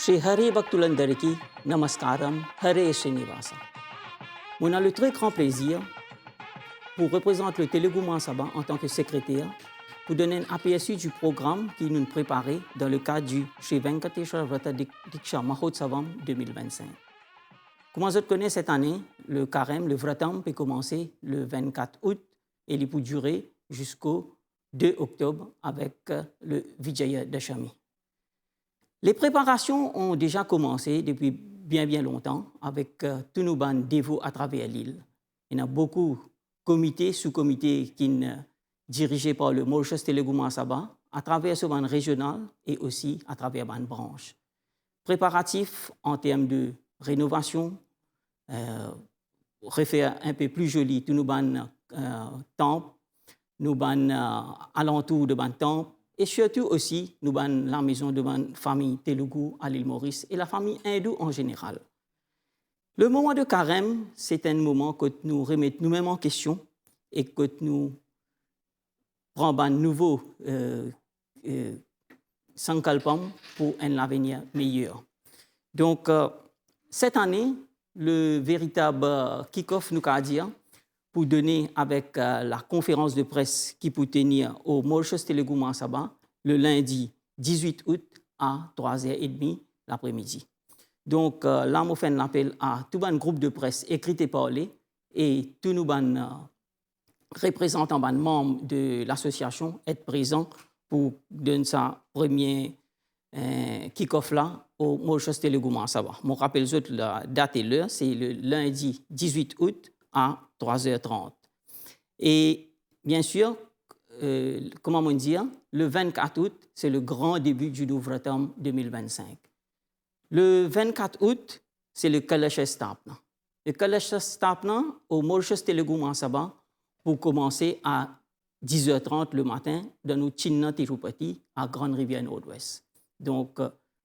Shri Hari Bhaktulandariki, Namaskaram, Hare Srinivasa. On a le très grand plaisir, pour représenter le Telugu Mahasabha en tant que secrétaire, pour donner un aperçu du programme qui nous préparait dans le cadre du Shri Venkateshwara Vrata Diksha Mahotsavam 2025. Comme vous connaissez cette année, le carême, le Vratam peut commencer le 24 août et il peut durer jusqu'au 2 octobre avec le Vijaya Dashami. Les préparations ont déjà commencé depuis bien longtemps avec tous nos bands dévots à travers l'île. Il y a beaucoup de comités, sous-comités qui sont dirigés par le Mauritius Telugu Mahasabha à travers ce band régional et aussi à travers band branche. Préparatifs en termes de rénovation, refaire un peu plus joli tous nos bands temples, nos bands alentours de bands temples, et surtout aussi, nous avons la maison de la famille Telugu à l'île Maurice et la famille hindoue en général. Le moment de carême, c'est un moment que nous remettons nous-mêmes en question et que nous prenons un nouveau sankalpam pour un avenir meilleur. Donc, cette année, le véritable kick-off, nous allons dire, pour donner avec la conférence de presse qui peut tenir au Mauritius Telugu Mahasabha le lundi 18 août à 3h30 l'après-midi. Donc là, on fait un appel à tout un groupe de presse écrit et parlé et tous nos représentants, membres de l'association être présents pour donner sa première kick-off là au Mauritius Telugu Mahasabha. Je rappelle la date et l'heure, c'est le lundi 18 août à 3h30. Et bien sûr, comment on dit, le 24 août, c'est le grand début du Vratam 2025. Le 24 août, c'est le Kalasha Sthapana. Le Kalasha Sthapana au Mauritius Telugu Mahasabha pour commencer à 10h30 le matin dans nos Chinna Tirupati à Grande Rivière Nord-Ouest. Donc,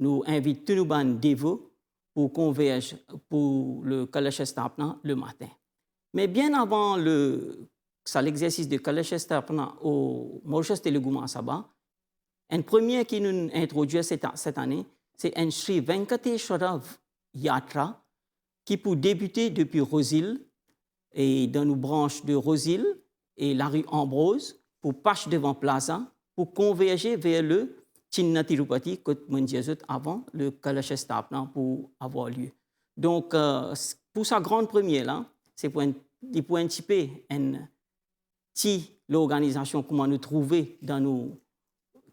nous invitons tous nos bandes dévots pour converger pour le Kalasha Sthapana le matin. Mais bien avant l'exercice de Kalasha Sthapana au Mauritius Telugu Mahasabha, un premier qui nous introduit cette année, c'est un Shri Venkateshwara Yatra qui peut débuter depuis Rosehill et dans nos branches de Rosehill et la rue Ambrose pour Pache devant Plaza pour converger vers le Chinna Tirupati que nous disais avant le Kalasha Sthapana pour avoir lieu. Donc, pour sa grande première là, c'est pour un petit peu l'organisation comment nous trouver dans nos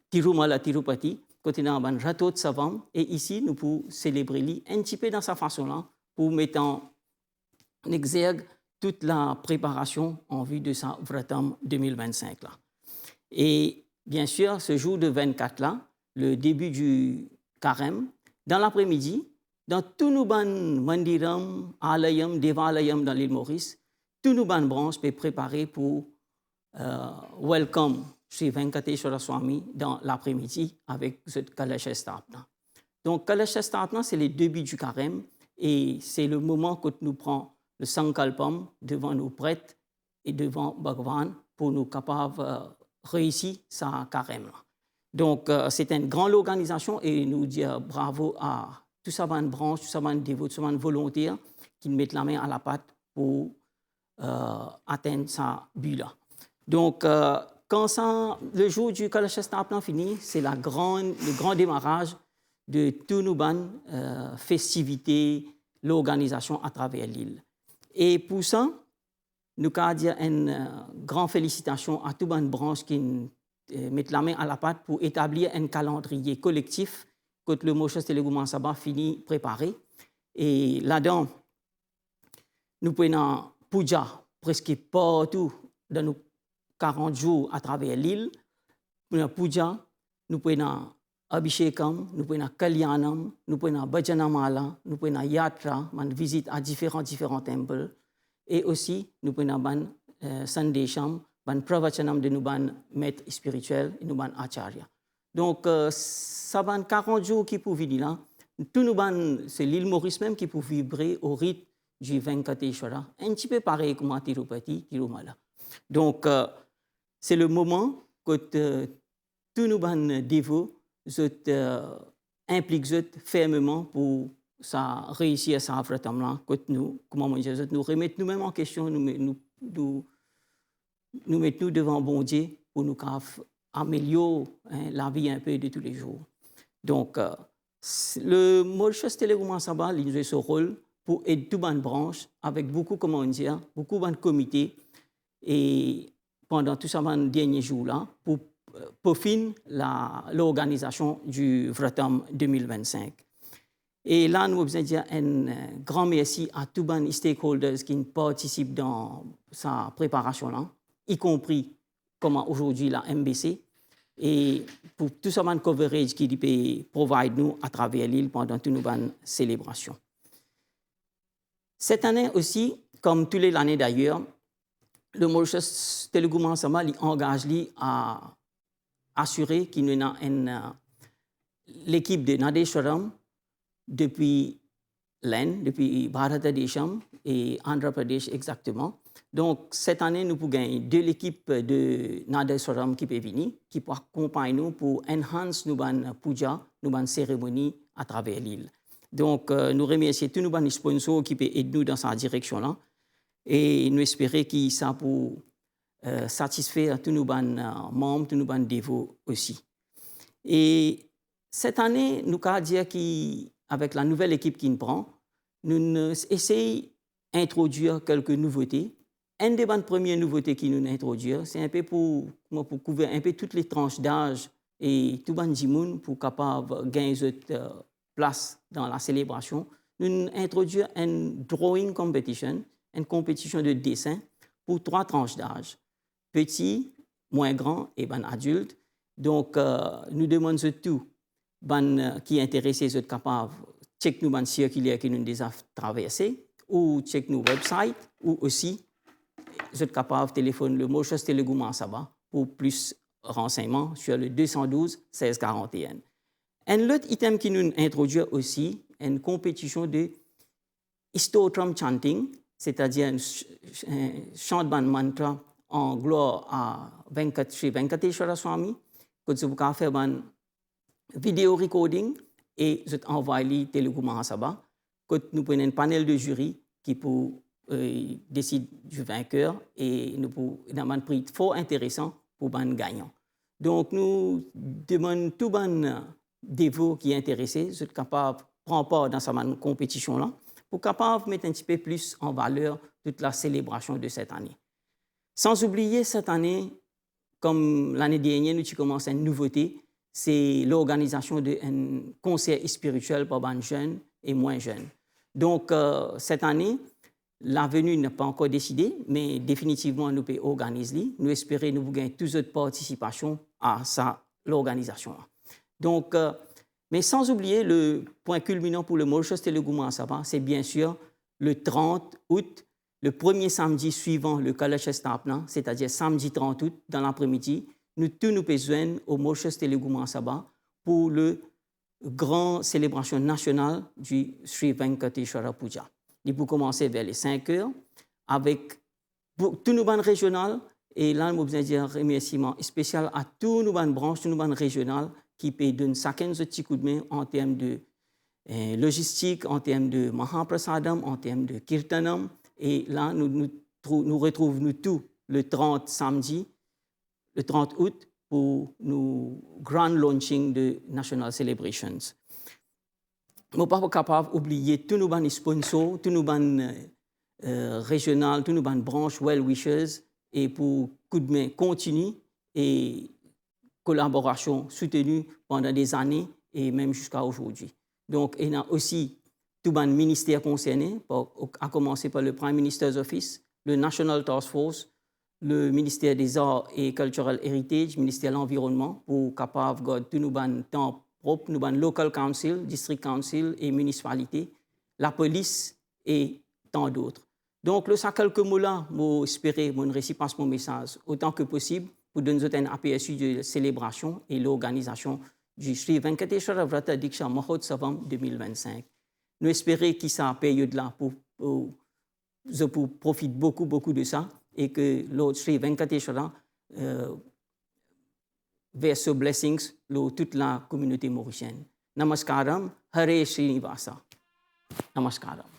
Tirumala Tirupati, côté dans un râteau de Savam, et ici nous pouvons célébrer un petit peu dans sa façon-là pour mettre en exergue toute la préparation en vue de sa Vratam 2025 là. Et bien sûr, ce jour de 24 là, le début du carême, dans l'après-midi, dans tous nos mandiram, alayam, devalayam dans l'île Maurice, tous nos branches peuvent préparer pour welcome Shri Venkateshwara Swami dans l'après-midi avec ce Kalasha Sthapana. Donc, Kalasha Sthapana, c'est le début du carême et c'est le moment que nous prenons le Sankalpam devant nos prêtres et devant Bhagavan pour nous capables réussir sa carême. Donc, c'est une grande organisation et nous dire bravo à tous ces branches, tous ces dévots, tous ces volontaires qui mettent la main à la pâte pour atteindre sa but-là. Donc, quand le jour du Kalasha Sthapana finit, c'est le grand démarrage de tous nos festivités, l'organisation à travers l'île. Et pour ça, nous avons dire une grande félicitation à toutes les branches qui mettent la main à la pâte pour établir un calendrier collectif que le Mauritius Telugu Mahasabha finit préparer. Et là-dedans, nous prenons puja presque partout dans nos 40 jours à travers l'île. Nous prenons puja, nous prenons abhishekam, nous prenons kalyanam, nous prenons bhajanamala, nous prenons yatra, une visite à différents temples. Et aussi, nous prenons sandesham, pravachanam de nos maîtres spirituels et nos acharya. Donc, ça va 40 jours qui peuvent venir là. Tout nous c'est l'île Maurice même qui peut vibrer au rythme du Venkateshwara, un petit peu pareil comme à Tirupati, Tirumala. Donc, c'est le moment que tous nos dévots implique fermement pour ça réussir à ça vraiment que nous comment dire nous remettre nous-mêmes en question nous mettre devant bon Dieu pour nous améliorer la vie un peu de tous les jours. Donc le Mauritius Télégouma Saba il joue ce rôle pour aider toute une branche avec beaucoup comment dire beaucoup de comités et pendant tout ça les derniers jours là pour peaufiner l'organisation du Vratam 2025. Et là, nous avons dire un grand merci à tous les stakeholders qui participent dans sa préparation, là, y compris comment aujourd'hui la MBC, et pour tout ce coverage qui peut provide nous à travers l'île pendant toutes nos célébrations. Cette année aussi, comme toutes les années d'ailleurs, le Mauritius Télégouma Saba engage à assurer qu'il y a l'équipe de Nadeshwaram depuis l'Inde, depuis Bharatadesham et Andhra Pradesh exactement. Donc, cette année, nous pouvons gagner de l'équipe de Nadeshwaram qui peut venir, qui peut accompagner nous pour enhance nos puja, nos cérémonies à travers l'île. Donc, nous remercions tous nos sponsors qui peuvent aider nous dans cette direction-là et nous espérons que ça pour satisfaire tous nos membres, tous nos dévots aussi. Et cette année, nous avons dit qu'avec la nouvelle équipe qui nous prend, nous essayons d'introduire quelques nouveautés. Une des premières nouveautés qui nous introduire, c'est un peu pour couvrir un peu toutes les tranches d'âge et tout le monde pour capable gagner cette place dans la célébration. Nous introduisons une drawing competition, une compétition de dessin pour 3 tranches d'âge. Petit, moins grand et adulte. Donc, nous demandons tout qui est intéressé, sont capables de checker nos circulaires qui nous déjà traversé ou checker nos websites ou aussi sont capables de téléphoner le Mauritius Télégouma Saba pour plus de renseignements sur le 212 16 41. Un autre item qui nous introduit aussi une compétition de Istotram chanting, c'est-à-dire un chant de mantra en gloire à Sri Venkateshwara Swami, que vous pouvez faire une vidéo recording et vous envoyez Télégouma Saba, que nous prenons un panel de jury qui peut décider du vainqueur et nous avons un prix fort intéressant pour les gagnants. Donc nous demandons tout le dévot qui est intéressé, vous êtes capable de prendre part dans cette compétition-là, pour capable mettre un petit peu plus en valeur toute la célébration de cette année. Sans oublier, cette année, comme l'année dernière, nous avons commencé une nouveauté, c'est l'organisation d'un concert spirituel pour les jeunes et moins jeunes. Donc, cette année, la venue n'est pas encore décidée, mais définitivement, nous pouvons organiser. Nous espérons nous gagner toute notre participation à l'organisation. Donc, mais sans oublier, le point culminant pour le Mauritius Télégouma Saba, c'est bien sûr le 30 août, le premier samedi suivant le Kalash Stapna, c'est-à-dire samedi 30 août, dans l'après-midi, nous tous nous besoin au Mauritius Télégouma Saba pour le grand célébration nationale du Sri Venkateshwara Puja. Il peut commencer vers les 5 heures avec tous nos bandes régionales et là, nous avons dire un remerciement spécial à tous nos bandes branches, tous nos bandes régionales qui peuvent donner chacun un petit coup de main en termes de logistique, en termes de Mahaprasadam, en termes de Kirtanam. Et là, nous retrouvons nous tous le 30 samedi, le 30 août, pour nos grand launching de National Celebrations. Nous ne sommes pas capables d'oublier tous nos sponsors, tous nos régionales, tous nos branches, well-wishers, et pour coup de main continu et collaboration soutenue pendant des années et même jusqu'à aujourd'hui. Donc, il y a aussi tous les ministères concernés, à commencer par le Prime Minister's Office, le National Task Force, le ministère des Arts et Cultural Heritage, le ministère de l'Environnement, pour capable de garder tous nos temps propres, nos local council, district council et municipalité, la police et tant d'autres. Donc, le ça quelques mots là, j'espère mon récipice mon message autant que possible pour donner un aperçu de la célébration et l'organisation du Sri Venkateshwara Vrata Diksha Mahotsavam 2025. Nous espérons que cette période-là pour profite beaucoup de ça et que Lord Sri Venkateshwara verse blessings pour toute la communauté mauricienne. Namaskaram, Hare Srinivasa. Namaskaram.